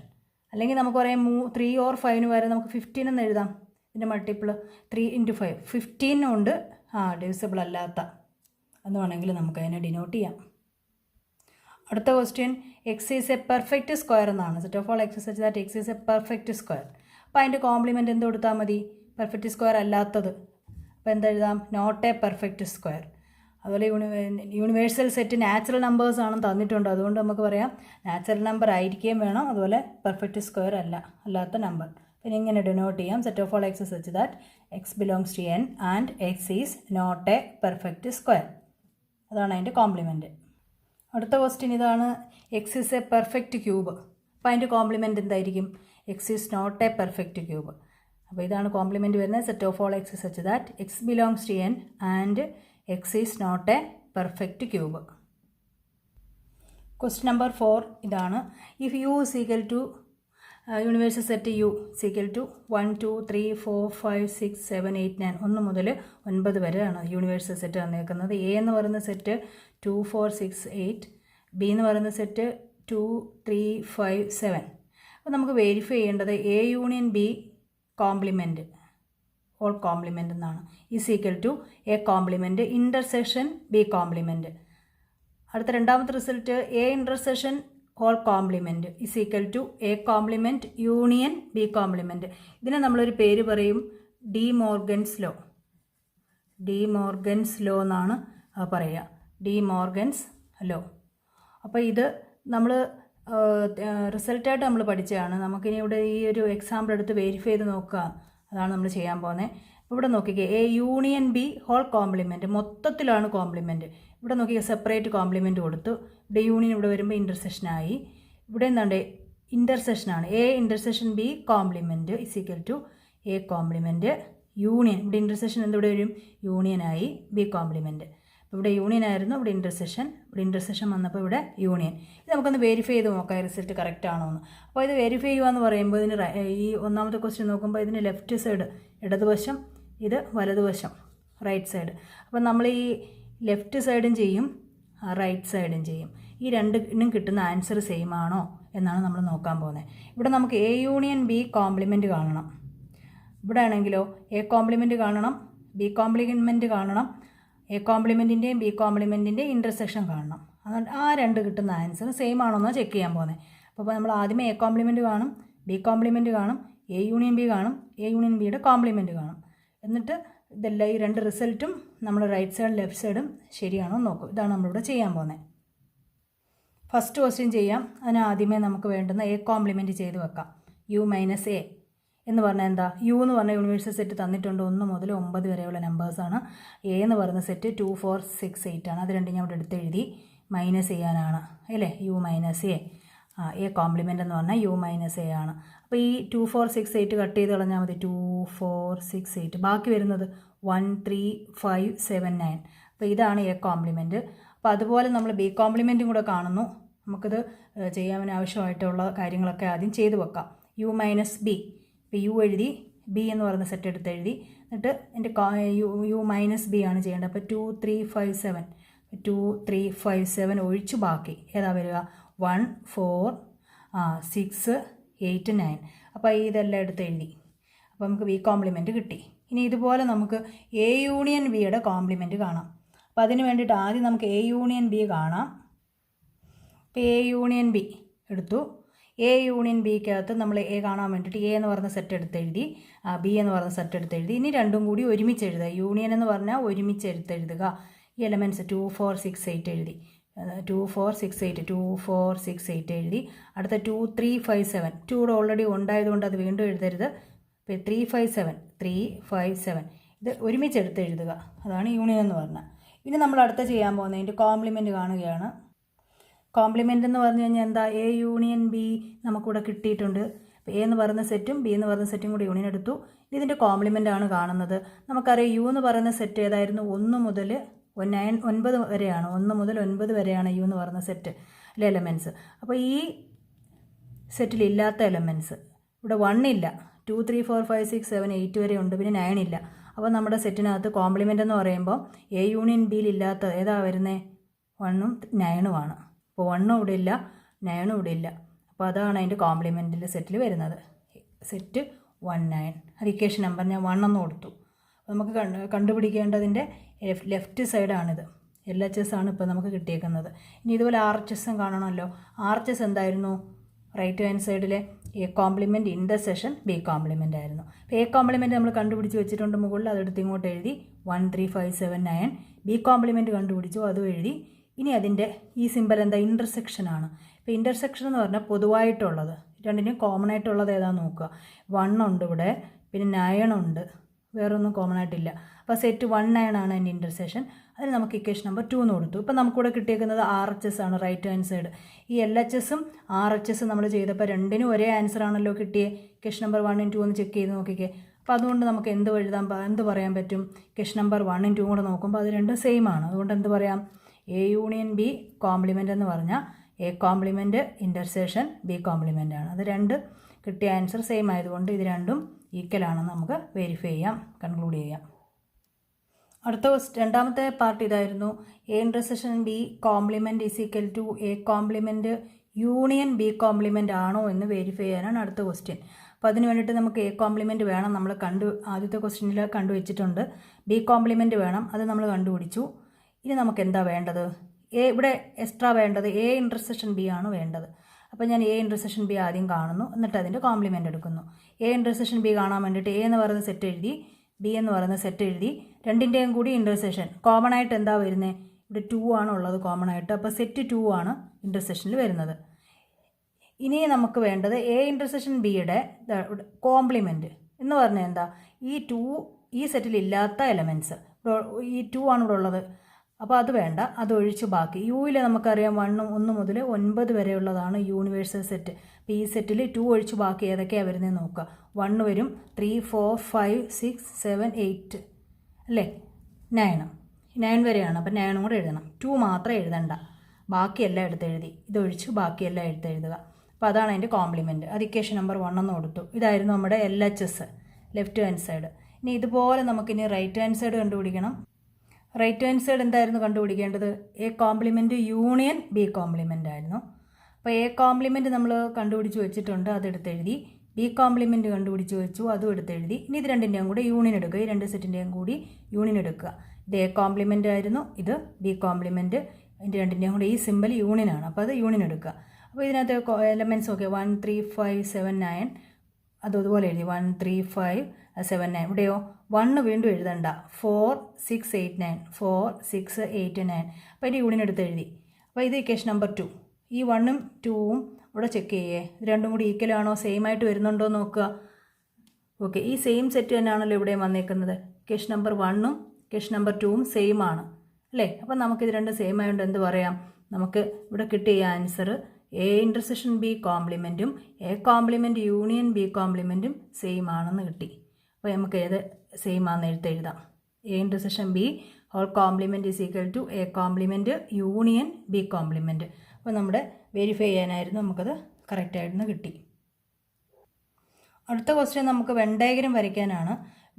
അല്ലെങ്കിൽ നമുക്ക് പറയാം 3 or 5 വരെ നമുക്ക് 15 എന്ന് എഴുതാം. ഇതിൻ്റെ മൾട്ടിപ്പിൾ 3 × 5 15 കൊണ്ട് ഡിവിസിബിൾ അല്ലാത്ത എന്ന് വേണമെങ്കിൽ നമുക്കതിനെ ഡിനോട്ട് ചെയ്യാം. അടുത്ത question x is a perfect square എന്നാണ്. Set of all x such that x is a perfect square. അപ്പോൾ അതിൻ്റെ കോംപ്ലിമെൻ്റ് എന്ത് കൊടുത്താൽ മതി? പെർഫെക്റ്റ് സ്ക്വയർ അല്ലാത്തത്. അപ്പോൾ എന്തെഴുതാം? Not a perfect square. അതുപോലെ യൂണിവേഴ്സൽ സെറ്റ് നാച്ചുറൽ നമ്പേഴ്സ് ആണെന്ന് തന്നിട്ടുണ്ട്. അതുകൊണ്ട് നമുക്ക് പറയാം നാച്ചുറൽ നമ്പർ ആയിരിക്കുകയും വേണം. അതുപോലെ പെർഫെക്റ്റ് സ്ക്വയർ അല്ലാത്ത നമ്പർ. പിന്നെ ഇങ്ങനെ ഡിനോട്ട് ചെയ്യാം. Set of all x such that x belongs to N and x is not a perfect square. അതാണ് അതിൻ്റെ കോംപ്ലിമെൻറ്റ്. അടുത്ത ക്വസ്റ്റ്യൻ ഇതാണ്. X is a perfect cube. അപ്പോൾ അതിൻ്റെ കോംപ്ലിമെൻറ്റ് എന്തായിരിക്കും? X is not a perfect cube. അപ്പോൾ ഇതാണ് complement വരുന്നത്. Set of all x such that x belongs to N and x is not a perfect cube. Question number 4 ഇതാണ്. If U is equal to universal set U equal to 1 2 3 4 5 6 7 8 9 1 മുതൽ 9 വരെയാണ് universal set തന്നേക്കുന്നത്. A എന്ന് പറയുന്ന set 2 4 6 8, B എന്ന് പറയുന്ന set 2 3 5 7. അപ്പോൾ നമുക്ക് verify ചെയ്യേണ്ടത് A union B complement whole complement എന്നാണ്. Is equal to A complement intersection B complement. അടുത്ത രണ്ടാമത്തെ result A intersection whole complement is equal to A complement union B complement. ഇതിനെ നമ്മളൊരു പേര് പറയും De Morgan's law. De Morgan's law എന്നാണ് പറയുക. De Morgan's law. അപ്പോൾ ഇത് നമ്മൾ റിസൾട്ടായിട്ട് നമ്മൾ പഠിച്ചതാണ്. നമുക്കിനി ഇവിടെ ഈ ഒരു എക്സാമ്പിൾ എടുത്ത് വെരിഫൈ ചെയ്ത് നോക്കുക. അതാണ് നമ്മൾ ചെയ്യാൻ പോകുന്നത്. ഇവിടെ നോക്കിക്കേ, A union B whole complement മൊത്തത്തിലാണ് കോംപ്ലിമെൻറ്റ്. ഇവിടെ നോക്കിയാൽ സെപ്പറേറ്റ് കോംപ്ലിമെൻറ്റ് കൊടുത്തു. ഇവിടെ യൂണിയൻ ഇവിടെ വരുമ്പോൾ ഇൻ്റർസെക്ഷനായി. ഇവിടെ എന്താണ് ഇൻ്റർസെക്ഷനാണ്. A intersection B complement is equal to A complement union. ഇവിടെ ഇൻ്റർസെക്ഷൻ എന്തിവിടെ വരും? യൂണിയനായി ബി കോംപ്ലിമെൻറ്റ്. അപ്പോൾ ഇവിടെ യൂണിയൻ ആയിരുന്നു, ഇവിടെ ഇൻ്റർസെക്ഷൻ. ഇവിടെ ഇൻ്റർസെക്ഷൻ വന്നപ്പോൾ ഇവിടെ യൂണിയൻ. ഇത് നമുക്കൊന്ന് വെരിഫൈ ചെയ്ത് നോക്കാം റിസൾട്ട് കറക്റ്റ് ആണോ എന്ന്. അപ്പോൾ ഇത് വെരിഫൈ ചെയ്യുക എന്ന് പറയുമ്പോൾ ഇതിന് ഈ ഒന്നാമത്തെ ക്വസ്റ്റ്യൻ നോക്കുമ്പോൾ ഇതിന് ലെഫ്റ്റ് സൈഡ് ഇടതുവശം, ഇത് വലതുവശം റൈറ്റ് സൈഡ്. അപ്പം നമ്മൾ ഈ ലെഫ്റ്റ് സൈഡും ചെയ്യും റൈറ്റ് സൈഡും ചെയ്യും. ഈ രണ്ടിനും കിട്ടുന്ന ആൻസർ സെയിം ആണോ എന്നാണ് നമ്മൾ നോക്കാൻ പോകുന്നത്. ഇവിടെ നമുക്ക് എ യൂണിയൻ ബി കോംപ്ലിമെൻറ്റ് കാണണം. ഇവിടെ ആണെങ്കിലോ എ കോംപ്ലിമെൻറ്റ് കാണണം, ബി കോംപ്ലിമെൻറ്റ് കാണണം, എ കോംപ്ലിമെൻറ്റിൻ്റെയും ബി കോംപ്ലിമെൻറ്റിൻ്റെയും ഇൻ്റർസെക്ഷൻ കാണണം. അതുകൊണ്ട് ആ രണ്ട് കിട്ടുന്ന ആൻസർ സെയിം ആണോ എന്നാണ് ചെക്ക് ചെയ്യാൻ പോകുന്നത്. അപ്പോൾ നമ്മൾ ആദ്യമേ എ കോംപ്ലിമെൻറ്റ് കാണും, ബി കോംപ്ലിമെൻറ്റ് കാണും, എ യൂണിയൻ ബി കാണും, എ യൂണിയൻ ബിയുടെ കോംപ്ലിമെൻറ്റ് കാണും. എന്നിട്ട് ഇതെല്ലാം ഈ രണ്ട് റിസൾട്ടും നമ്മൾ റൈറ്റ് സൈഡും ലെഫ്റ്റ് സൈഡും ശരിയാണോ നോക്കും. ഇതാണ് നമ്മളിവിടെ ചെയ്യാൻ പോകുന്നത്. ഫസ്റ്റ് ക്വസ്റ്റ്യൻ ചെയ്യാം. അതിന് ആദ്യമേ നമുക്ക് വേണ്ടുന്ന എ കോംപ്ലിമെൻറ്റ് ചെയ്ത് വെക്കാം. യു മൈനസ് എ എന്ന് പറഞ്ഞാൽ എന്താ? യു എന്ന് പറഞ്ഞാൽ യൂണിവേഴ്സൽ സെറ്റ് തന്നിട്ടുണ്ട് 1 മുതൽ 9 വരെയുള്ള നമ്പേഴ്സാണ്. എ എന്ന് പറയുന്ന സെറ്റ് 2 4 6 8 ആണ്. അത് രണ്ടും ഞാൻ ഇവിടെ എടുത്ത് എഴുതി. മൈനസ് ചെയ്യാനാണ് അല്ലേ, U minus A. A complement എന്ന് പറഞ്ഞാൽ യു മൈനസ് എ ആണ്. അപ്പോൾ ഈ 2 4 6 8 കട്ട് ചെയ്ത് കളഞ്ഞാൽ മതി. 2 4 6 8 ബാക്കി വരുന്നത് 1 3 5 7 9. അപ്പോൾ ഇതാണ് എ കോംപ്ലിമെൻറ്റ്. അപ്പോൾ അതുപോലെ നമ്മൾ ബി കോംപ്ലിമെൻറ്റും കൂടെ കാണുന്നു. നമുക്കിത് ചെയ്യാൻ ആവശ്യമായിട്ടുള്ള കാര്യങ്ങളൊക്കെ ആദ്യം ചെയ്ത് വെക്കാം. U minus B. ഇപ്പോൾ യു എഴുതി, ബി എന്ന് പറയുന്ന സെറ്റ് എടുത്ത് എഴുതി. എന്നിട്ട് എൻ്റെ യു മൈനസ് ബി ആണ് ചെയ്യേണ്ടത്. അപ്പോൾ 2 3 5 7 2 3 5 7 ഒഴിച്ച് ബാക്കി ഏതാ വരിക? 1 4 6 8 9. അപ്പോൾ ഇതെല്ലാം എടുത്ത് എഴുതി. അപ്പോൾ നമുക്ക് ബി കോംപ്ലിമെൻറ്റ് കിട്ടി. ഇനി ഇതുപോലെ നമുക്ക് എ യൂണിയൻ ബിയുടെ കോംപ്ലിമെൻറ്റ് കാണാം. അപ്പോൾ അതിന് വേണ്ടിയിട്ട് ആദ്യം നമുക്ക് എ യൂണിയൻ ബി കാണാം. ഇപ്പോൾ എ യൂണിയൻ ബി എടുത്തു. എ യൂണിയൻ ബിക്കകത്ത് നമ്മൾ എ കാണാൻ വേണ്ടിയിട്ട് എ എന്ന് പറയുന്ന സെറ്റ് എടുത്ത് എഴുതി, ബി എന്ന് പറയുന്ന സെറ്റ് എടുത്ത് എഴുതി. ഇനി രണ്ടും കൂടി ഒരുമിച്ച് എഴുതുക. യൂണിയൻ എന്ന് പറഞ്ഞാൽ ഒരുമിച്ച് എഴുതുക. ഈ എലമെൻറ്റ്സ് 2 4 6 8 എഴുതി. 2 4 6 8 2 4 6 8 എഴുതി. അടുത്ത 2 3 5 7 2 ഇവിടെ ഓൾറെഡി ഉണ്ടായതുകൊണ്ട് അത് വീണ്ടും എഴുതരുത്. ഇപ്പോൾ 3 5 7 3 5 7 ഇത് ഒരുമിച്ച് എടുത്ത് എഴുതുക. അതാണ് യൂണിയൻ എന്ന് പറഞ്ഞാൽ. ഇനി നമ്മൾ അടുത്ത ചെയ്യാൻ പോകുന്നതിൻ്റെ കോംപ്ലിമെൻറ്റ് കാണുകയാണ്. കോംപ്ലിമെൻ്റ് എന്ന് പറഞ്ഞു കഴിഞ്ഞാൽ എന്താ? എ യൂണിയൻ ബി നമുക്കിവിടെ കിട്ടിയിട്ടുണ്ട്. അപ്പോൾ എ എന്ന് പറയുന്ന സെറ്റും ബി എന്ന് പറയുന്ന സെറ്റും കൂടി യൂണിയൻ എടുത്തു. ഇതിൻ്റെ കോംപ്ലിമെൻ്റ് ആണ് കാണുന്നത്. നമുക്കറിയാം യു എന്ന് പറയുന്ന സെറ്റ് ഏതായിരുന്നു? 1 മുതൽ 9 വരെയാണ്. 1 മുതൽ 9 വരെയാണ് യു എന്ന് പറയുന്ന സെറ്റ് അല്ലെ എലമെൻറ്റ്സ്. അപ്പോൾ ഈ സെറ്റിൽ ഇല്ലാത്ത എലമെൻറ്റ്സ് ഇവിടെ 1 ഇല്ല. 2 3 4 5 6 7 8 വരെ ഉണ്ട്. പിന്നെ 9 ഇല്ല. അപ്പോൾ നമ്മുടെ സെറ്റിനകത്ത് കോംപ്ലിമെൻ്റ് എന്ന് പറയുമ്പോൾ എ യൂണിയൻ ബിയിൽ ഇല്ലാത്ത ഏതാ വരുന്നത്? 1ഉം 9ഉം ആണ്. അപ്പോൾ 1 ഇവിടെ ഇല്ല, 9 ഇവിടെ ഇല്ല. അപ്പോൾ അതാണ് അതിൻ്റെ കോംപ്ലിമെൻറ്റിൻ്റെ സെറ്റിൽ വരുന്നത്. സെറ്റ് 1 9. അത് ഇക്വേഷൻ നമ്പർ ഞാൻ 1 എന്ന് കൊടുത്തു. നമുക്ക് കണ്ടുപിടിക്കേണ്ടതിൻ്റെ ലെഫ്റ്റ് സൈഡാണിത്. LHS ആണ് ഇപ്പോൾ നമുക്ക് കിട്ടിയേക്കുന്നത്. ഇനി ഇതുപോലെ RHS കാണണമല്ലോ. RHS എന്തായിരുന്നു? റൈറ്റ് ഹാൻഡ് സൈഡിലെ A complement intersection B compliment ആയിരുന്നു. അപ്പോൾ എ കോംപ്ലിമെൻറ്റ് നമ്മൾ കണ്ടുപിടിച്ച് വെച്ചിട്ടുണ്ട് മുകളിൽ. അതെടുത്ത് ഇങ്ങോട്ട് എഴുതി 1 3 5 7 9. ബി കോംപ്ലിമെൻറ്റ് കണ്ടുപിടിച്ചു, അതും എഴുതി. ഇനി അതിൻ്റെ ഈ സിമ്പൽ എന്താ? ഇൻ്റർസെക്ഷനാണ്. ഇപ്പോൾ ഇൻ്റർസെക്ഷൻ എന്ന് പറഞ്ഞാൽ പൊതുവായിട്ടുള്ളത്, രണ്ടിനും കോമൺ ആയിട്ടുള്ളത് ഏതാണെന്ന് നോക്കുക. 1 ഉണ്ട് ഇവിടെ, പിന്നെ 9 ഉണ്ട്, വേറൊന്നും കോമൺ ആയിട്ടില്ല. അപ്പോൾ സെറ്റ് 1 9 ആണ് അതിൻ്റെ ഇൻ്റർസെക്ഷൻ. അതിന് നമുക്ക് ഇക്വേഷൻ നമ്പർ 2 എന്ന് കൊടുത്തു. ഇപ്പോൾ നമുക്കിവിടെ കിട്ടിയേക്കുന്നത് RHS ആണ്, റൈറ്റ് ഹാൻഡ് സൈഡ്. ഈ LHSഉം RHSഉം നമ്മൾ ചെയ്തപ്പോൾ രണ്ടിനും ഒരേ ആൻസർ ആണല്ലോ കിട്ടിയേ. ഇക്വേഷൻ നമ്പർ 1ഉം 2 ഒന്ന് ചെക്ക് ചെയ്ത് നോക്കിക്കേ. അപ്പോൾ അതുകൊണ്ട് നമുക്ക് എന്ത് പറയാൻ പറ്റും? ഇക്വേഷൻ നമ്പർ 1ഉം 2ഉം കൂടെ നോക്കുമ്പോൾ അത് രണ്ടും സെയിം ആണ്. അതുകൊണ്ട് എന്ത് പറയാം? എ യൂണിയൻ ബി കോംപ്ലിമെൻ്റ് എന്ന് പറഞ്ഞാൽ A complement intersection B complement ആണ്. അത് രണ്ട് കിട്ടിയ ആൻസർ സെയിം ആയതുകൊണ്ട് ഇത് രണ്ടും ഈക്വൽ ആണെന്ന് നമുക്ക് വെരിഫൈ ചെയ്യാം, കൺക്ലൂഡ് ചെയ്യാം. അടുത്ത രണ്ടാമത്തെ പാർട്ട് ഇതായിരുന്നു. A intersection B complement is equal to A complement union B complement ആണോ എന്ന് വെരിഫൈ ചെയ്യാനാണ് അടുത്ത ക്വസ്റ്റ്യൻ. അപ്പോൾ അതിന് വേണ്ടിയിട്ട് നമുക്ക് എ കോംപ്ലിമെൻറ്റ് വേണം, നമ്മൾ ആദ്യത്തെ ക്വസ്റ്റ്യനിൽ കണ്ടുവച്ചിട്ടുണ്ട്. ബി കോംപ്ലിമെൻറ്റ് വേണം, അത് നമ്മൾ കണ്ടുപിടിച്ചു. ഇനി നമുക്ക് എന്താ വേണ്ടത്? ഇവിടെ എക്സ്ട്രാ വേണ്ടത് എ ഇൻ്റർസെക്ഷൻ ബി ആണ് വേണ്ടത്. അപ്പോൾ ഞാൻ എ ഇൻ്റർസെക്ഷൻ ബി ആദ്യം കാണുന്നു, എന്നിട്ട് അതിൻ്റെ കോംപ്ലിമെൻ്റ് എടുക്കുന്നു. എ ഇൻ്റർസെക്ഷൻ ബി കാണാൻ വേണ്ടിയിട്ട് എ എന്ന് പറയുന്ന സെറ്റ് എഴുതി, ബി എന്ന് പറയുന്ന സെറ്റ് എഴുതി, രണ്ടിൻ്റെയും കൂടി ഇൻ്റർസെക്ഷൻ കോമൺ ആയിട്ട് എന്താ വരുന്നത്? ഇവിടെ 2 ആണ് ഉള്ളത് കോമൺ ആയിട്ട്. അപ്പോൾ സെറ്റ് 2 ആണ് ഇൻ്റർസെക്ഷനിൽ വരുന്നത്. ഇനി നമുക്ക് വേണ്ടത് എ ഇൻ്റർസെക്ഷൻ ബിയുടെ കോംപ്ലിമെൻറ്റ് എന്ന് പറഞ്ഞാൽ എന്താ? ഈ സെറ്റിൽ ഇല്ലാത്ത എലമെൻറ്റ്സ്, ഈ 2 ആണ് ഇവിടെ ഉള്ളത്. അപ്പോൾ അത് വേണ്ട, അതൊഴിച്ച് ബാക്കി യുവിൽ നമുക്കറിയാം 1 മുതൽ 9 വരെയുള്ളതാണ് യൂണിവേഴ്സൽ സെറ്റ്. അപ്പോൾ ഈ സെറ്റിൽ 2 ഒഴിച്ച് ബാക്കി ഏതൊക്കെയാണ് വരുന്നത് നോക്കുക. 1 വരും, 3, 4, 5, 6, 7, 8 അല്ലേ, 9 വരെയാണ്. അപ്പോൾ 9 കൂടെ എഴുതണം, 2 മാത്രം എഴുതണ്ട, ബാക്കിയെല്ലാം എടുത്തെഴുതി. ഇതൊഴിച്ച് ബാക്കിയെല്ലാം എടുത്തെഴുതുക. അപ്പോൾ അതാണ് അതിൻ്റെ കോംപ്ലിമെൻറ്റ്. അത് ഇക്വേഷൻ നമ്പർ 1 എന്ന് കൊടുത്തു. ഇതായിരുന്നു നമ്മുടെ LHS, ലെഫ്റ്റ് ഹാൻഡ് സൈഡ്. ഇനി ഇതുപോലെ നമുക്കിനി റൈറ്റ് ഹാൻഡ് സൈഡ് കണ്ടുപിടിക്കണം. റൈറ്റ് ഹാൻഡ് സൈഡ് എന്തായിരുന്നു കണ്ടുപിടിക്കേണ്ടത്? A complement union B compliment ആയിരുന്നു. അപ്പോൾ എ കോംപ്ലിമെൻറ്റ് നമ്മൾ കണ്ടുപിടിച്ച് വെച്ചിട്ടുണ്ട്, അതെടുത്തെഴുതി. ബി കോംപ്ലിമെൻറ്റ് കണ്ടുപിടിച്ച് വെച്ചു, അതും എടുത്തെഴുതി. ഇനി ഇത് രണ്ടിൻ്റെയും കൂടെ യൂണിയൻ എടുക്കുക, ഈ രണ്ട് സെറ്റിൻ്റെയും കൂടി യൂണിയൻ എടുക്കുക. ഇത് എ കോംപ്ലിമെൻ്റ് ആയിരുന്നു, ഇത് ബി കോംപ്ലിമെൻറ്റ്. ഇതിൻ്റെ രണ്ടിൻ്റെയും കൂടെ ഈ സിമ്പിൾ യൂണിയനാണ്, അപ്പോൾ അത് യൂണിയൻ എടുക്കുക. അപ്പോൾ ഇതിനകത്ത് എലമെൻറ്റ്സ് ഓക്കെ 1, 3, 5, 7, 9 അതുപോലെ എഴുതി. 1, 3, 5, 7, 9. ഇവിടെയോ 1 വീണ്ടും എഴുതണ്ട, 4, 6, 8, 9, 4, 6, 8, 9. അപ്പോൾ ഇത് യൂണിയൻ എടുത്ത് എഴുതി. അപ്പോൾ ഇത് ഇക്വേഷൻ നമ്പർ 2. ഈ 1ഉം 2ഉം ഇവിടെ ചെക്ക് ചെയ്യേ, ഇത് രണ്ടും കൂടി ഈക്വൽ ആണോ, സെയിം ആയിട്ട് വരുന്നുണ്ടോ എന്ന് നോക്കുക. ഓക്കെ, ഈ സെയിം സെറ്റ് തന്നെയാണല്ലോ ഇവിടെ വന്നേക്കുന്നത്. ഇക്വേഷൻ നമ്പർ 1ഉം ഇക്വേഷൻ നമ്പർ 2ഉം സെയിം ആണ് അല്ലേ. അപ്പോൾ നമുക്കിത് രണ്ടും സെയിം ആയതുകൊണ്ട് എന്ത് പറയാം, നമുക്ക് ഇവിടെ കിട്ടിയ ആൻസർ എ ഇൻ്റർസെക്ഷൻ ബി കോംപ്ലിമെൻറ്റും എ കോംപ്ലിമെൻറ്റ് യൂണിയൻ ബി കോംപ്ലിമെൻറ്റും സെയിം ആണെന്ന് കിട്ടി. അപ്പോൾ നമുക്ക് ഏത് സെയിം ആണെന്ന് എഴുതാം. A intersection B whole complement is equal to A complement union B complement. അപ്പോൾ നമ്മുടെ വെരിഫൈ ചെയ്യാനായിരുന്നു, നമുക്കത് കറക്റ്റായിരുന്നു കിട്ടി. അടുത്ത ക്വസ്റ്റ്യൻ നമുക്ക് വെൻ ഡയഗ്രം വരയ്ക്കാനാണ്.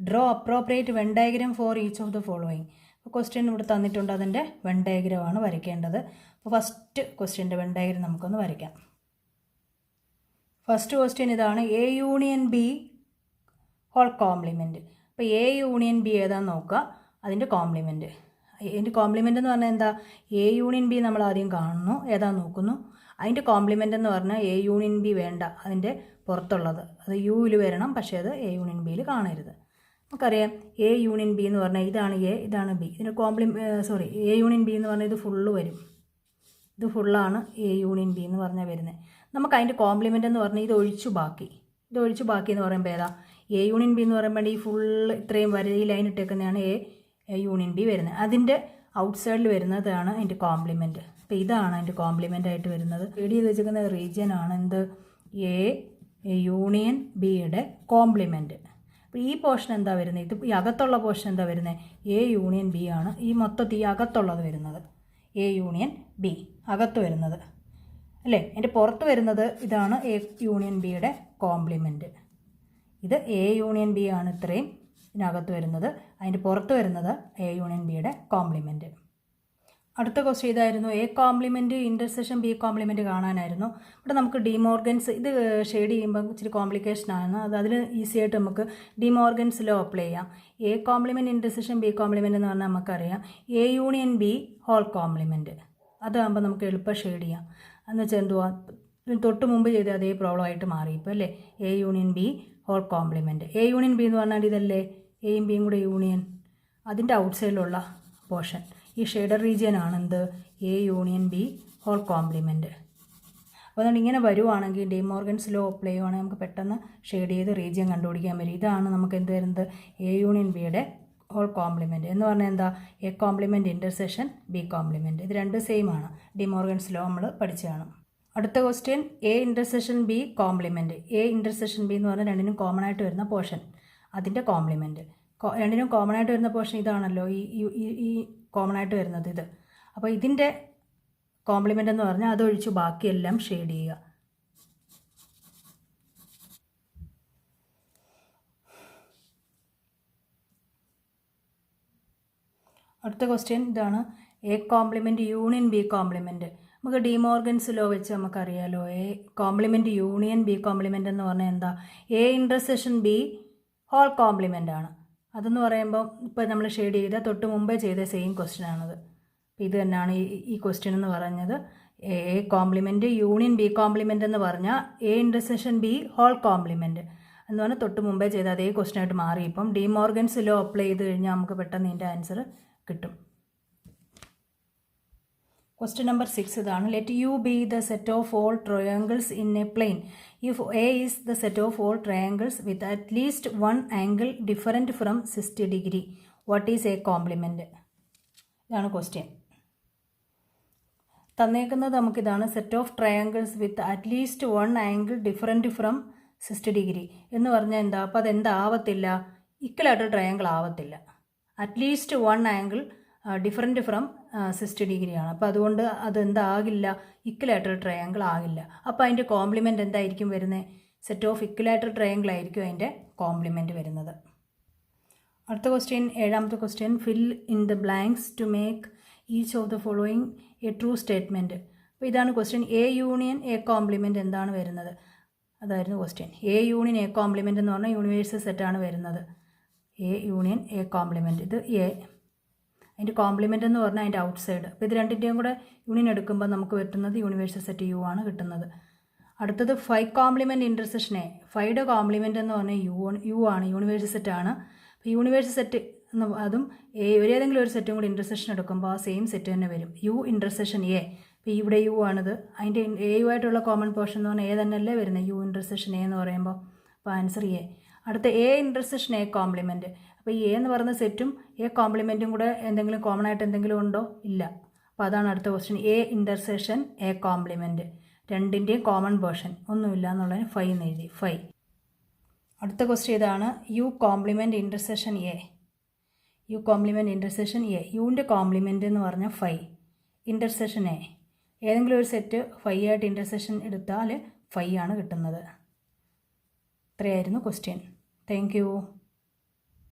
Draw appropriate Venn diagram for each of the following. അപ്പോൾ ക്വസ്റ്റ്യൻ ഇവിടെ തന്നിട്ടുണ്ട്, അതിൻ്റെ വെൻ ഡയഗ്രമാണ് വരയ്ക്കേണ്ടത്. അപ്പോൾ ഫസ്റ്റ് ക്വസ്റ്റ്യൻ്റെ വെൻ ഡയഗ്രം നമുക്കൊന്ന് വരയ്ക്കാം. ഫസ്റ്റ് ക്വസ്റ്റ്യൻ ഇതാണ്, A union B whole complement. അപ്പോൾ എ യൂണിയൻ ബി ഏതാണെന്ന് നോക്കുക, അതിൻ്റെ കോംപ്ലിമെൻറ്റ്. അതിൻ്റെ കോംപ്ലിമെൻ്റ് എന്ന് പറഞ്ഞാൽ എന്താ? എ യൂണിയൻ ബി നമ്മൾ ആദ്യം കാണുന്നു, ഏതാന്ന് നോക്കുന്നു. അതിൻ്റെ കോംപ്ലിമെൻ്റ് എന്ന് പറഞ്ഞാൽ എ യൂണിയൻ ബി വേണ്ട, അതിൻ്റെ പുറത്തുള്ളത് അത് യുവിൽ വരണം, പക്ഷേ അത് എ യൂണിയൻ ബിയിൽ കാണരുത്. നമുക്കറിയാം എ യൂണിയൻ ബി എന്ന് പറഞ്ഞാൽ ഇതാണ് എ, ഇതാണ് ബി. ഇതിന് എ യൂണിയൻ ബി എന്ന് പറഞ്ഞാൽ ഇത് ഫുള്ള് വരും, ഇത് ഫുള്ളാണ് എ യൂണിയൻ ബി എന്ന് പറഞ്ഞാൽ വരുന്നത്. നമുക്ക് അതിൻ്റെ കോംപ്ലിമെൻ്റ് എന്ന് പറഞ്ഞാൽ ഇത് ഒഴിച്ചു ബാക്കി എന്ന് പറയുമ്പോൾ ഏതാ? എ യൂണിയൻ ബി എന്ന് പറയുമ്പോൾ ഈ ഫുള്ള് ഇത്രയും വരയിൽ ലൈൻ ഇട്ടേക്കുന്നതാണ് എ യൂണിയൻ ബി വരുന്നത്. അതിൻ്റെ ഔട്ട് സൈഡിൽ വരുന്നതാണ് അതിൻ്റെ കോംപ്ലിമെൻറ്റ്. അപ്പോൾ ഇതാണ് അതിൻ്റെ കോംപ്ലിമെൻ്റ് ആയിട്ട് വരുന്നത്. റെഡി ചെയ്ത് വെച്ചിരിക്കുന്ന റീജിയൻ ആണ് എന്ത്? എ യൂണിയൻ ബിയുടെ കോംപ്ലിമെൻറ്റ്. അപ്പോൾ ഈ പോർഷൻ എന്താ വരുന്നത്? ഇത് ഈ അകത്തുള്ള പോർഷൻ എന്താ വരുന്നത്? എ യൂണിയൻ ബി ആണ് ഈ മൊത്തത്തിൽ ഈ അകത്തുള്ളത് വരുന്നത്. എ യൂണിയൻ ബി അകത്ത് വരുന്നത് അല്ലേ. എൻ്റെ പുറത്ത് വരുന്നത് ഇതാണ് എ യൂണിയൻ ബിയുടെ കോംപ്ലിമെൻറ്റ്. ഇത് എ യൂണിയൻ ബി ആണ് ഇത്രയും ഇതിനകത്ത് വരുന്നത്, അതിൻ്റെ പുറത്ത് വരുന്നത് എ യൂണിയൻ ബിയുടെ കോംപ്ലിമെൻറ്റ്. അടുത്ത ക്വസ്റ്റ്യൻ ഇതായിരുന്നു, A complement intersection B complement കാണാനായിരുന്നു. ഇവിടെ നമുക്ക് ഡിമോർഗൻസ്, ഇത് ഷെയ്ഡ് ചെയ്യുമ്പോൾ ഇച്ചിരി കോംപ്ലിക്കേഷനാണ്, അതിൽ ഈസി ആയിട്ട് നമുക്ക് ഡിമോർഗൻസ് ലോ അപ്ലൈ ചെയ്യാം. A complement intersection B complement എന്ന് പറഞ്ഞാൽ നമുക്കറിയാം A union B whole complement. അതാകുമ്പോൾ നമുക്ക് എളുപ്പം ഷെയ്ഡ് ചെയ്യാം. എന്ന് വെച്ചാൽ എന്തുവാ, തൊട്ട് മുമ്പ് ചെയ്ത അതേ പ്രോബ്ലം ആയിട്ട് മാറി ഇപ്പോൾ അല്ലേ. A union B whole complement. A union B എന്ന് പറഞ്ഞാൽ ഇതല്ലേ, എയും ബിയും കൂടെ യൂണിയൻ, അതിൻ്റെ ഔട്ട് സൈഡിലുള്ള പോർഷൻ ഈ ഷെയ്ഡർ റീജിയൻ ആണ് എന്ത്? A union B whole complement. അപ്പോൾ അതുകൊണ്ട് ഇങ്ങനെ വരുവാണെങ്കിൽ ഡിമോർഗൻസ് ലോ അപ്ലൈ ചെയ്യുവാണെങ്കിൽ നമുക്ക് പെട്ടെന്ന് ഷെയ്ഡ് ചെയ്ത് റീജിയൻ കണ്ടുപിടിക്കാൻ പറ്റും. ഇതാണ് നമുക്ക് എന്ത് വരുന്നത്? എ യൂണിയൻ ബിയുടെ ഹോൾ കോംപ്ലിമെൻറ്റ് എന്ന് പറഞ്ഞാൽ എന്താ? A complement intersection B compliment. ഇത് രണ്ട് സെയിം ആണ്, ഡിമോർഗൻസ് ലോ നമ്മൾ പഠിച്ചതാണ്. അടുത്ത question, A intersection B compliment. A intersection B എന്ന് പറഞ്ഞാൽ രണ്ടിനും കോമൺ ആയിട്ട് വരുന്ന പോർഷൻ, അതിൻ്റെ കോംപ്ലിമെൻറ്റ്. രണ്ടിനും കോമൺ ആയിട്ട് വരുന്ന പോർഷൻ ഇതാണല്ലോ, ഈ കോമൺ ആയിട്ട് വരുന്നത് ഇത്. അപ്പോൾ ഇതിൻ്റെ കോംപ്ലിമെൻ്റ് എന്ന് പറഞ്ഞാൽ അതൊഴിച്ച് ബാക്കിയെല്ലാം ഷെയ്ഡ് ചെയ്യുക. അടുത്ത ക്വസ്റ്റ്യൻ ഇതാണ്, A complement union B complement. നമുക്ക് ഡിമോർഗൻസ് ലോ വെച്ച് നമുക്കറിയാലോ, A complement union B complement എന്ന് പറഞ്ഞാൽ എന്താ, A intersection B whole complement ആണ്. അതെന്ന് പറയുമ്പോൾ ഇപ്പോൾ നമ്മൾ ഷെയ്ഡ് ചെയ്ത തൊട്ട് മുമ്പേ ചെയ്ത സെയിം ക്വസ്റ്റ്യൻ ആണത്. ഇത് തന്നെയാണ് ഈ ക്വസ്റ്റ്യൻ എന്ന് പറഞ്ഞത്. A complement union B complement എന്ന് പറഞ്ഞാൽ A intersection B whole complement എന്ന് പറഞ്ഞാൽ തൊട്ട് മുമ്പേ ചെയ്ത അതേ ക്വസ്റ്റ്യൻ ആയിട്ട് മാറി. ഇപ്പം ഡിമോർഗൻസ് ലോ അപ്ലൈ ചെയ്ത് കഴിഞ്ഞാൽ നമുക്ക് പെട്ടെന്ന് ഇതിൻ്റെ ആൻസർ കിട്ടും. ക്വസ്റ്റ്യൻ നമ്പർ 6 ഇതാണ്, let U be the set of all triangles in a plane if A is the set of all triangles with at least one angle different from 60 degree. What is A complement? ഇതാണ് question. തന്നേക്കുന്നത് നമുക്കിതാണ്, set of triangles with at least one angle different from 60 degree എന്ന് പറഞ്ഞാൽ എന്താ? അപ്പോൾ അതെന്താവത്തില്ല, equilateral triangle ആവത്തില്ല. At least one angle different from 60 ഡിഗ്രിയാണ്. അപ്പോൾ അതുകൊണ്ട് അതെന്താകില്ല, ഇക്വലാറ്ററൽ ട്രയാങ്കിൾ ആകില്ല. അപ്പോൾ അതിൻ്റെ കോംപ്ലിമെൻറ്റ് എന്തായിരിക്കും വരുന്നത്? സെറ്റ് ഓഫ് ഇക്വലാറ്ററൽ ട്രയാങ്കിൾ ആയിരിക്കും അതിൻ്റെ കോംപ്ലിമെൻറ്റ് വരുന്നത്. അടുത്ത ക്വസ്റ്റ്യൻ, 7ാമത്തെ question, fill in the blanks to make each of the following a true statement. അപ്പോൾ ഇതാണ് question. A union A complement എന്താണ് വരുന്നത്? അതായിരുന്നു question. A union A complement എന്ന് പറഞ്ഞാൽ യൂണിവേഴ്സൽ സെറ്റാണ് വരുന്നത്. എ യൂണിയൻ എ കോംപ്ലിമെൻറ്റ്, ഇത് എ. അതിൻ്റെ കോംപ്ലിമെൻ്റ് എന്ന് പറഞ്ഞാൽ അതിൻ്റെ ഔട്ട് സൈഡ്. അപ്പോൾ ഇത് രണ്ടിൻ്റെയും കൂടെ യൂണിയൻ എടുക്കുമ്പോൾ നമുക്ക് പറ്റുന്നത് യൂണിവേഴ്സൽ സെറ്റ് യു ആണ് കിട്ടുന്നത്. അടുത്തത് 5 കോംപ്ലിമെൻറ്റ് ഇൻ്റർസെക്ഷൻ എ. 5യുടെ കോംപ്ലിമെൻ്റ് എന്ന് പറഞ്ഞാൽ യു ആണ്, യൂണിവേഴ്സൽ സെറ്റാണ്. അപ്പോൾ യൂണിവേഴ്സൽ സെറ്റ് അതും ഏതെങ്കിലും ഒരു സെറ്റും കൂടി ഇൻ്റർസെക്ഷൻ എടുക്കുമ്പോൾ ആ സെയിം സെറ്റ് തന്നെ വരും, യു ഇൻ്റർസെക്ഷൻ എ. അപ്പോൾ ഇവിടെ യു ആണിത്. അതിൻ്റെ എയുമായിട്ടുള്ള കോമൺ പോർഷൻ എന്ന് പറഞ്ഞാൽ എ തന്നെയല്ലേ വരുന്നത്, യു ഇൻ്റർസെക്ഷൻ എ എന്ന് പറയുമ്പോൾ. അപ്പോൾ ആൻസർ എ. അടുത്ത എ ഇൻ്റർസെക്ഷൻ എ കോംപ്ലിമെൻറ്റ്. അപ്പോൾ ഈ എ എന്ന് പറയുന്ന സെറ്റും എ കോംപ്ലിമെൻറ്റും കൂടെ എന്തെങ്കിലും കോമൺ ആയിട്ട് എന്തെങ്കിലും ഉണ്ടോ? ഇല്ല. അപ്പോൾ അതാണ് അടുത്ത question, A intersection A complement. രണ്ടിൻ്റെയും കോമൺ പോർഷൻ ഒന്നുമില്ല എന്നുള്ളതിന് 5 എന്ന് എഴുതി, 5. അടുത്ത ക്വസ്റ്റ്യൻ ഇതാണ്, U complement intersection A. U complement intersection A. യുവിൻ്റെ കോംപ്ലിമെൻറ്റ് എന്ന് പറഞ്ഞാൽ 5, ഇൻ്റർസെക്ഷൻ എ. ഏതെങ്കിലും ഒരു സെറ്റ് 5 ആയിട്ട് ഇൻ്റർസെക്ഷൻ എടുത്താൽ 5 ആണ് കിട്ടുന്നത്. ഇത്രയായിരുന്നു ക്വസ്റ്റ്യൻ. Thank you.